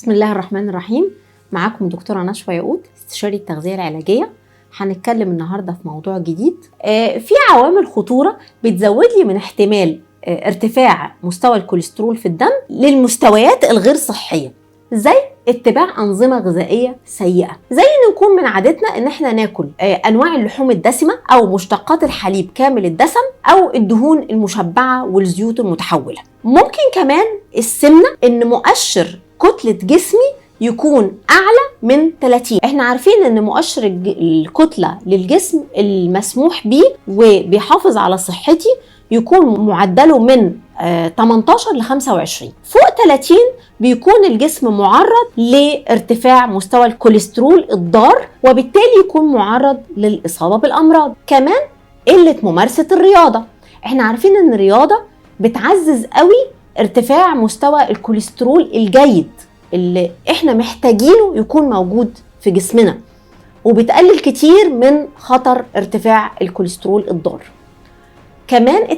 بسم الله الرحمن الرحيم. معاكم دكتورة نشوى ياقوت، استشاري التغذية العلاجية. هنتكلم النهاردة في موضوع جديد. في عوامل خطورة بتزود لي من احتمال ارتفاع مستوى الكوليسترول في الدم للمستويات الغير صحية، زي اتباع أنظمة غذائية سيئة، زي إن نكون من عادتنا إن احنا ناكل أنواع اللحوم الدسمة أو مشتقات الحليب كامل الدسم أو الدهون المشبعة والزيوت المتحولة. ممكن كمان السمنة، إن مؤشر كتلة جسمي يكون أعلى من 30. احنا عارفين ان مؤشر الكتلة للجسم المسموح به وبيحافظ على صحتي يكون معدله من 18 ل 25. فوق 30 بيكون الجسم معرض لارتفاع مستوى الكوليسترول الضار، وبالتالي يكون معرض للإصابة بالأمراض. كمان قلة ممارسة الرياضة. احنا عارفين ان الرياضة بتعزز قوي ارتفاع مستوى الكوليسترول الجيد اللي احنا محتاجينه يكون موجود في جسمنا، وبتقلل كتير من خطر ارتفاع الكوليسترول الضار. كمان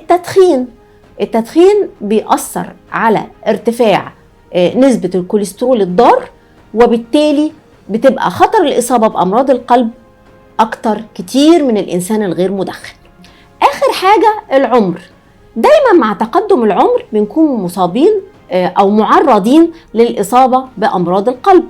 التدخين بيأثر على ارتفاع نسبة الكوليسترول الضار، وبالتالي بتبقى خطر الإصابة بأمراض القلب أكتر كتير من الإنسان الغير مدخن. آخر حاجة العمر. دايما مع تقدم العمر بنكون مصابين أو معرضين للإصابة بأمراض القلب.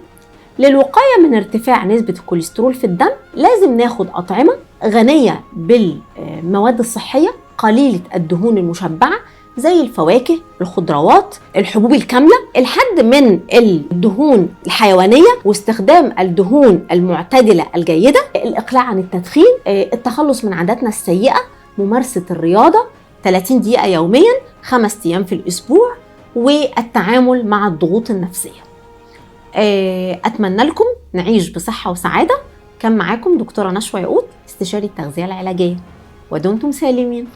للوقاية من ارتفاع نسبة الكوليسترول في الدم لازم ناخد أطعمة غنية بالمواد الصحية قليلة الدهون المشبعة، زي الفواكه، الخضروات، الحبوب الكاملة، الحد من الدهون الحيوانية، واستخدام الدهون المعتدلة الجيدة، الإقلاع عن التدخين، التخلص من عاداتنا السيئة، ممارسة الرياضة 30 دقيقة يوميا 5 أيام في الأسبوع، والتعامل مع الضغوط النفسية. أتمنى لكم نعيش بصحة وسعادة. كان معاكم دكتورة نشوى ياقوت، استشاري التغذية العلاجية، ودمتم سالمين.